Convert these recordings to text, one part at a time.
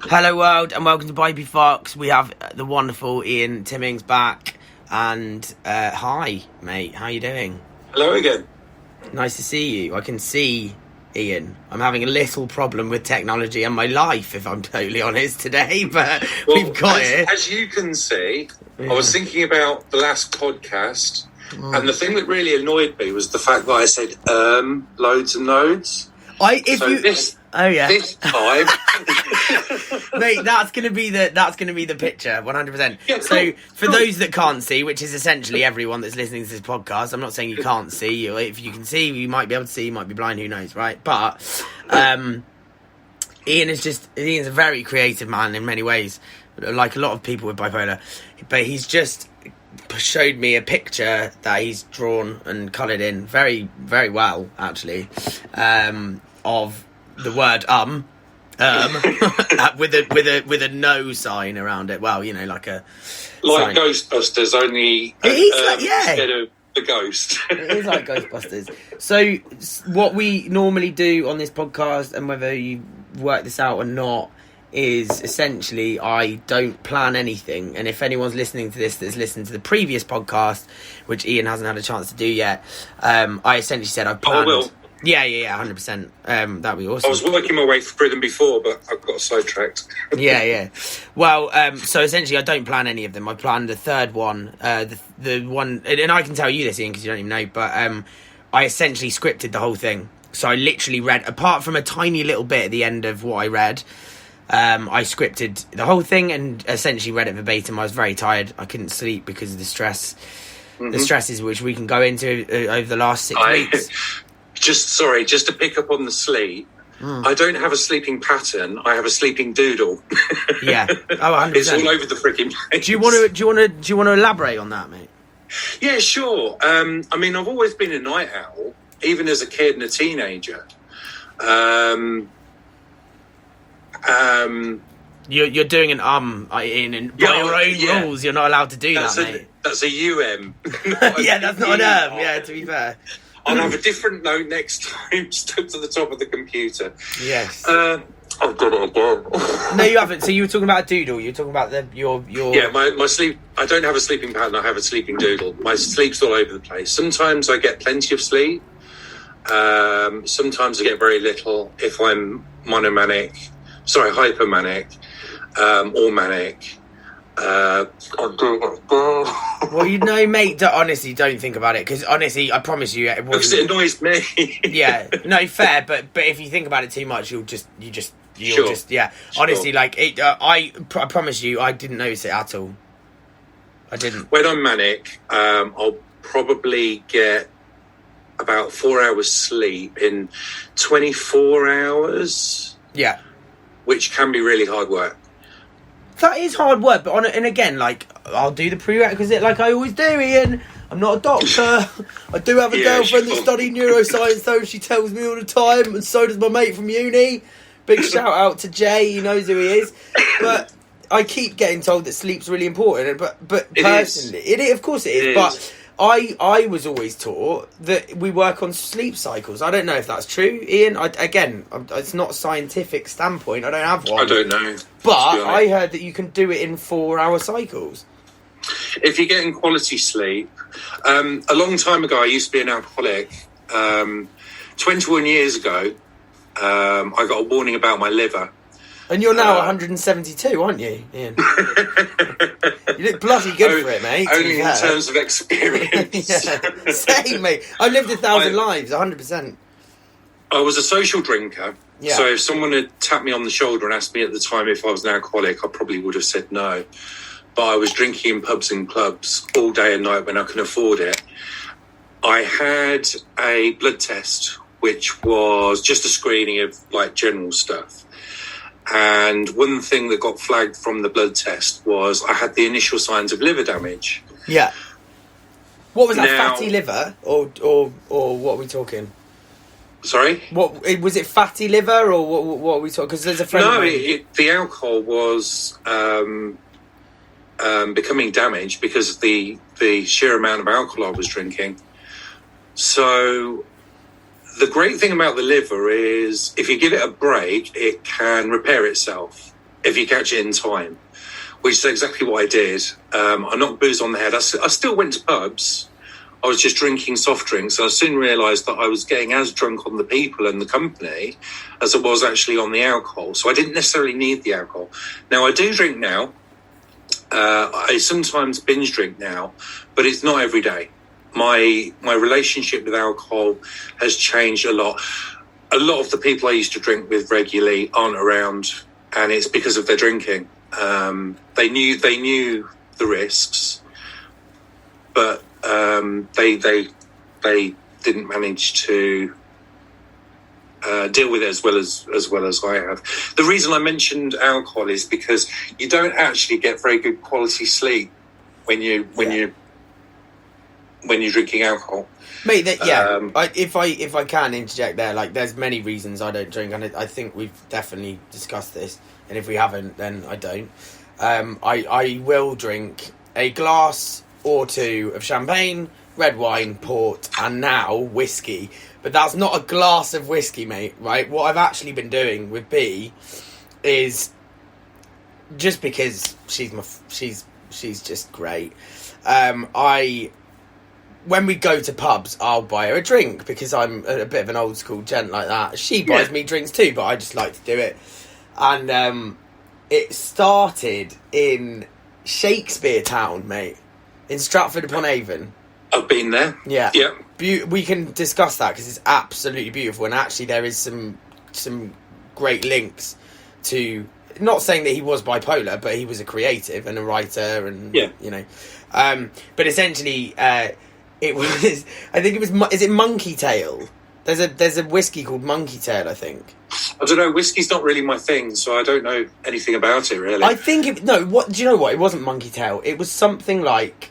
Hello world and welcome to Bipolar Fox. We have the wonderful Ian Timmings back and hi mate, how you doing? Hello again. Nice to see you. I can see Ian. I'm having a little problem with technology and my life, if I'm totally honest today, but we've got it. As you can see, I was thinking about the last podcast and the thing that really annoyed me was the fact that I said loads and loads. This time, mate, that's gonna be the picture, 100%. Yeah, cool, so for those that can't see, which is essentially everyone that's listening to this podcast, I'm not saying you can't see. If you can see, you might be able to see. You might be blind. Who knows, right? But Ian's a very creative man in many ways, like a lot of people with bipolar. But he's just showed me a picture that he's drawn and coloured in very, very well, actually, of the word with a no sign around it. Well, you know, like sign. Ghostbusters, only instead of the ghost. It is like Ghostbusters. So what we normally do on this podcast, and whether you work this out or not, is essentially I don't plan anything. And if anyone's listening to this that's listened to the previous podcast, which Ian hasn't had a chance to do yet, I essentially said I've planned. I will. Yeah, 100%. That'd be awesome. I was working my way through them before, but I got sidetracked. Yeah. Well, so essentially, I don't plan any of them. I planned the third one, the one, and I can tell you this, Ian, because you don't even know. But I essentially scripted the whole thing. So I literally read, apart from a tiny little bit at the end of what I read, I scripted the whole thing and essentially read it verbatim. I was very tired. I couldn't sleep because of the stress, the stresses which we can go into over the last 6 weeks. Just to pick up on the sleep, I don't have a sleeping pattern. I have a sleeping doodle. Yeah. Oh, 100%. It's all over the freaking place. Do you want to elaborate on that, mate? Yeah, sure. I mean, I've always been a night owl, even as a kid and a teenager. You're doing an by your own rules. You're not allowed to do that, mate. That's a Yeah, that's not an Yeah, to be fair. I'll have a different note next time stuck to the top of the computer. Yes. I've done it again. No, you haven't. So you were talking about a doodle. You were talking about your... Yeah, my sleep... I don't have a sleeping pattern. I have a sleeping doodle. My sleep's all over the place. Sometimes I get plenty of sleep. Sometimes I get very little if I'm hypomanic, or manic. I'm doing it again. Well, you know, mate, honestly, don't think about it, because honestly, I promise you, it wasn't... Because it annoys me. Yeah, no, fair, but if you think about it too much, you'll just yeah. Sure. Honestly, like, I promise you, I didn't notice it at all. I didn't. When I'm manic, I'll probably get about 4 hours sleep in 24 hours. Yeah. Which can be really hard work. That is hard work, but and again, like, I'll do the prerequisite like I always do, Ian. I'm not a doctor. I do have a girlfriend that studied neuroscience, though. She tells me all the time, and so does my mate from uni. Big shout out to Jay, he knows who he is. But I keep getting told that sleep's really important. But personally, of course it is. But I was always taught that we work on sleep cycles. I don't know if that's true, Ian. It's not a scientific standpoint. I don't have one. I don't know. But I heard that you can do it in 4-hour cycles. If you're getting quality sleep, a long time ago, I used to be an alcoholic. 21 years ago, I got a warning about my liver. And you're now 172, aren't you, Ian? You look bloody good for it, mate. Only in terms of experience. Yeah. Same, mate. I've lived 1,000 lives, 100%. I was a social drinker. Yeah. So if someone had tapped me on the shoulder and asked me at the time if I was an alcoholic, I probably would have said no. But I was drinking in pubs and clubs all day and night when I could afford it. I had a blood test, which was just a screening of, like, general stuff. And one thing that got flagged from the blood test was I had the initial signs of liver damage. Yeah. What was that, fatty liver? Or what are we talking? Sorry? What was it, fatty liver, or what are we talking? Because there's a friend. No, the alcohol was becoming damaged because of the sheer amount of alcohol I was drinking. So the great thing about the liver is if you give it a break, it can repair itself. if you catch it in time, which is exactly what I did. I knocked booze on the head. I still went to pubs. I was just drinking soft drinks. I soon realised that I was getting as drunk on the people and the company as I was actually on the alcohol. So I didn't necessarily need the alcohol. Now, I do drink now. I sometimes binge drink now, but it's not every day. My relationship with alcohol has changed a lot. A lot of the people I used to drink with regularly aren't around, and it's because of their drinking. They knew the risks, but they didn't manage to deal with it as well as I have. The reason I mentioned alcohol is because you don't actually get very good quality sleep when you're drinking alcohol. Mate, if I can interject there, like, there's many reasons I don't drink, and I think we've definitely discussed this, and if we haven't, then I don't. I will drink a glass or two of champagne, red wine, port, and now whiskey. But that's not a glass of whiskey, mate, right? What I've actually been doing with B is, just because she's just great, when we go to pubs, I'll buy her a drink because I'm a bit of an old school gent like that. She buys me drinks too, but I just like to do it. And it started in Shakespeare Town, mate, in Stratford-upon-Avon. I've been there. Yeah. Yeah. We can discuss that because it's absolutely beautiful. And actually there is some great links to, not saying that he was bipolar, but he was a creative and a writer and, you know. But essentially... it was, I think it was, is it Monkey Tail? There's a whiskey called Monkey Tail, I think. I don't know, whiskey's not really my thing, so I don't know anything about it, really. I think, do you know what? It wasn't Monkey Tail. It was something like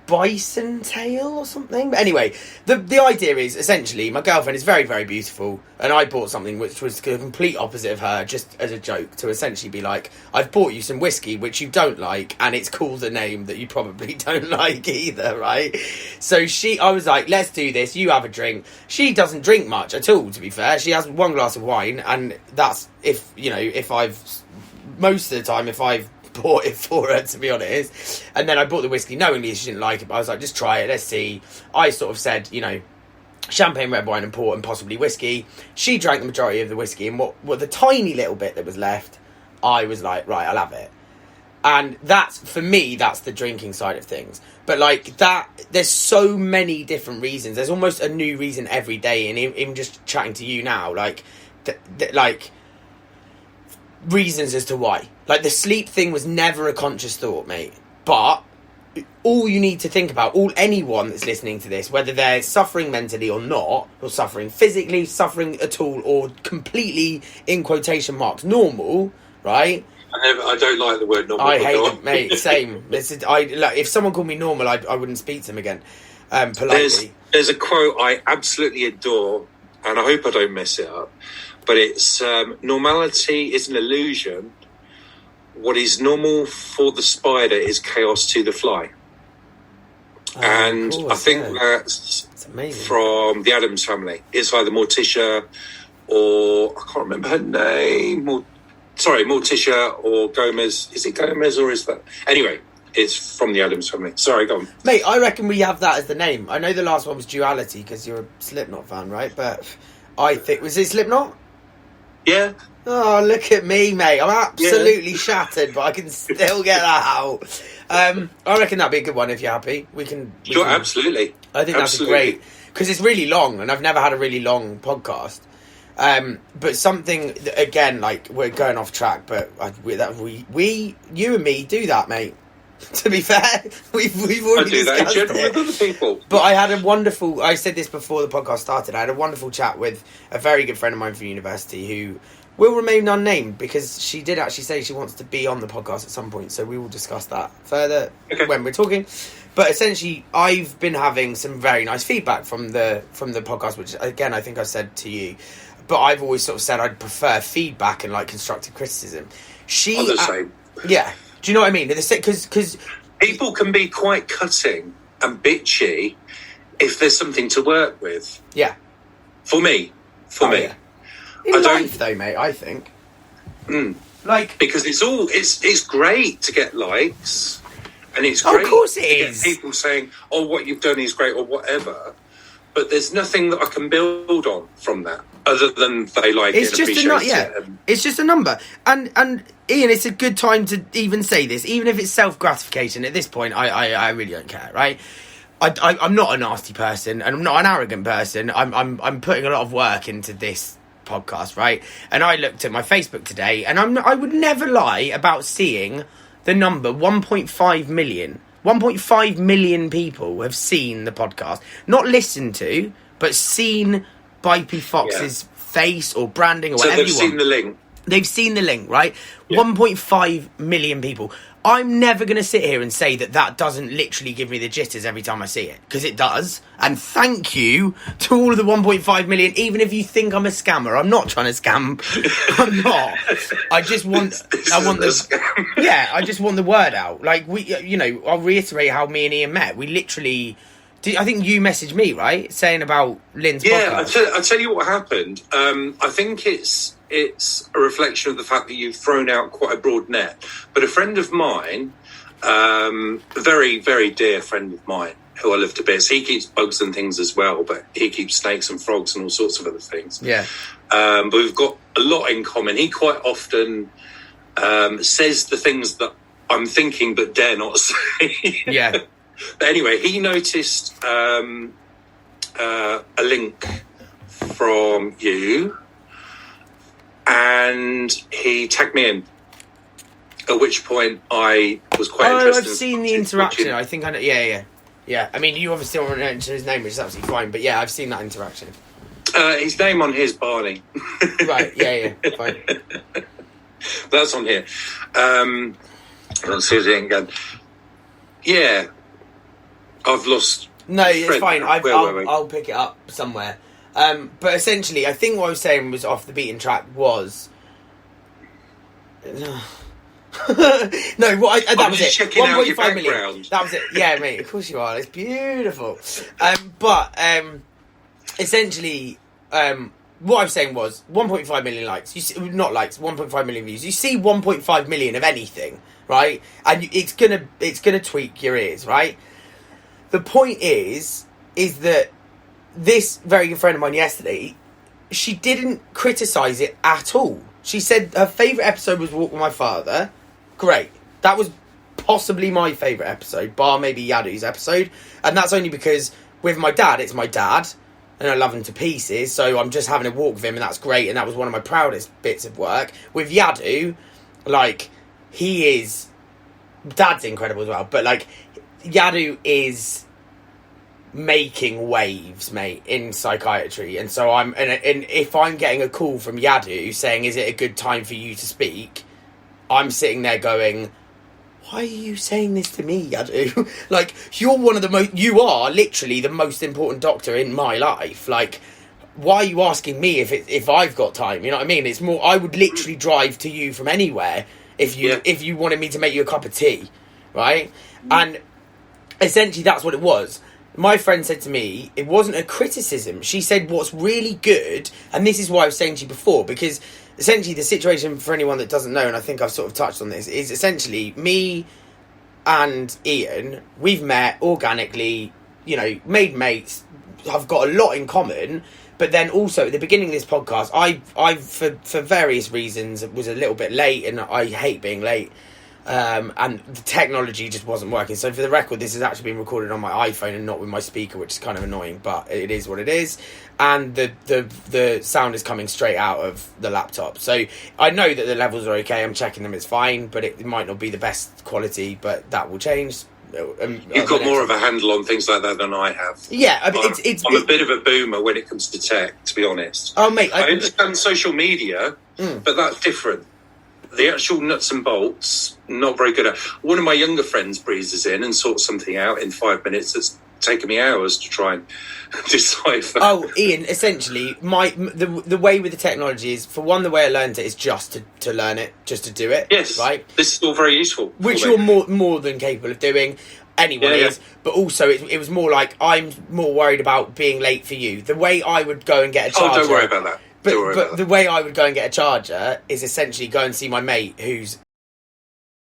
Bison Tail or something. But anyway, the idea is, essentially, my girlfriend is very, very beautiful, and I bought something which was the complete opposite of her, just as a joke, to essentially be like, I've bought you some whiskey which you don't like, and it's called a name that you probably don't like either, right? So I was like, let's do this, you have a drink. She doesn't drink much at all, to be fair. She has one glass of wine, and that's, most of the time, if I've bought it for her, to be honest. And then I bought the whiskey knowingly she didn't like it, but I was like, just try it, let's see. I sort of said, champagne, red wine and port and possibly whiskey. She drank the majority of the whiskey, and what the tiny little bit that was left, I was like, right, I'll have it. And that's, for me, that's the drinking side of things. But like that, there's so many different reasons. There's almost a new reason every day, and even just chatting to you now, like reasons as to why. Like, the sleep thing was never a conscious thought, mate. But all you need to think about, anyone that's listening to this, whether they're suffering mentally or not, or suffering physically, suffering at all, or completely, in quotation marks, normal, right? I don't like the word normal. I hate it, mate. Same. If someone called me normal, I wouldn't speak to them again, politely. There's a quote I absolutely adore, and I hope I don't mess it up, but it's, normality is an illusion. What is normal for the spider is chaos to the fly. And course, I think that's from the Addams Family. It's either Morticia or, I can't remember her name, Morticia or Gomez. Is it Gomez or is that... Anyway, it's from the Addams Family. Sorry, go on. Mate, I reckon we have that as the name. I know the last one was Duality because you're a Slipknot fan, right? But I think... Was it Slipknot? Yeah. Oh, look at me, mate. I'm absolutely shattered, but I can still get that out. I reckon that'd be a good one if you're happy. We can absolutely. I think that's great. Because it's really long, and I've never had a really long podcast. But something, again, like, we're going off track, but you and me do that, mate. To be fair, we've already discussed it. With other people. But I had I said this before the podcast started, I had a wonderful chat with a very good friend of mine from university who will remain unnamed because she did actually say she wants to be on the podcast at some point, so we will discuss that further when we're talking. But essentially, I've been having some very nice feedback from the podcast, which, again, I think I said to you, but I've always sort of said I'd prefer feedback and, like, constructive criticism. I'm the same. Yeah. Do you know what I mean? Because people can be quite cutting and bitchy if there's something to work with. Yeah. For me. Yeah. In life, though, mate, I think. Like, because it's great to get likes, and it's great of course it to is. get people saying, "Oh, what you've done is great," or whatever. But there's nothing that I can build on from that, other than they like It's it, just appreciate it. It's just a number. And Ian, it's a good time to even say this, even if it's self-gratification. At this point, I really don't care, right? I'm not a nasty person, and I'm not an arrogant person. I'm putting a lot of work into this podcast, right? And I looked at my Facebook today, and I would never lie about seeing the number 1.5 million. 1.5 million people have seen the podcast, not listened to, but seen Bipey Fox's face or branding or whatever you want. So they've seen the link. They've seen the link, right? Yeah. 1.5 million people. I'm never going to sit here and say that doesn't literally give me the jitters every time I see it, because it does. And thank you to all of the 1.5 million, even if you think I'm a scammer. I'm not trying to scam. I'm not. I just want I just want the word out. Like, I'll reiterate how me and Ian met. We literally... I think you messaged me, right? Saying about Lynn's podcast. Yeah, I'll tell you what happened. I think it's a reflection of the fact that you've thrown out quite a broad net. But a friend of mine, a very, very dear friend of mine, who I love to bits, he keeps bugs and things as well, but he keeps snakes and frogs and all sorts of other things. Yeah. But we've got a lot in common. He quite often says the things that I'm thinking but dare not say. Yeah. But anyway, he noticed a link from you, and he tagged me in. At which point, I was quite interested. I've seen the interaction. I think I know. Yeah. I mean, you obviously don't want to mention his name, which is absolutely fine. But yeah, I've seen that interaction. His name on his Barney. Right. Yeah. Fine. That's on here. Let's see it again. Yeah. I've lost. No, it's fine. I'll pick it up somewhere. But essentially, I think what I was saying was off the beaten track was. No, that was it. 1.5 million. That was it. Yeah, mate. Of course you are. It's beautiful. But essentially, what I was saying was 1.5 million likes. You see, not likes. 1.5 million views. You see 1.5 million of anything, right? And it's gonna tweak your ears, right? The point is that this very good friend of mine yesterday, she didn't criticise it at all. She said her favourite episode was Walk With My Father. Great. That was possibly my favourite episode, bar maybe Yadu's episode. And that's only because with my dad, it's my dad, and I love him to pieces, so I'm just having a walk with him, and that's great, and that was one of my proudest bits of work. With Yadu, like, Dad's incredible as well, but, like, Yadu is making waves, mate, in psychiatry, and so and if I'm getting a call from Yadu saying, is it a good time for you to speak, I'm sitting there going, why are you saying this to me, Yadu? Like, you are literally the most important doctor in my life. Like, why are you asking me if I've got time? You know what I mean? It's more, I would literally drive to you from anywhere if you wanted me to make you a cup of tea, right? And essentially that's what it was. My friend said to me, it wasn't a criticism. She said what's really good, and this is why I was saying to you before, because essentially the situation, for anyone that doesn't know, and I think I've sort of touched on this, is essentially me and Ian, we've met organically, made mates, have got a lot in common, but then also at the beginning of this podcast, I for various reasons was a little bit late, and I hate being late. And the technology just wasn't working. So for the record, this has actually been recorded on my iPhone and not with my speaker, which is kind of annoying, but it is what it is. And the sound is coming straight out of the laptop. So I know that the levels are okay. I'm checking them. It's fine, but it might not be the best quality, but that will change. You've got more of a handle on things like that than I have. Yeah, I'm a bit of a boomer when it comes to tech, to be honest. Oh, mate. I understand social media, but that's different. The actual nuts and bolts, not very good at. One of my younger friends breezes in and sorts something out in 5 minutes. It's taken me hours to try and decipher. Oh, Ian, essentially, the way with the technology is, for one, the way I learned it is just to learn it, just to do it. Yes, right. This is all very useful. Which you're more than capable of doing. Anyone is, but also it was more like, I'm more worried about being late for you. The way I would go and get a charger. Oh, don't worry about that. But the way I would go and get a charger is essentially go and see my mate who's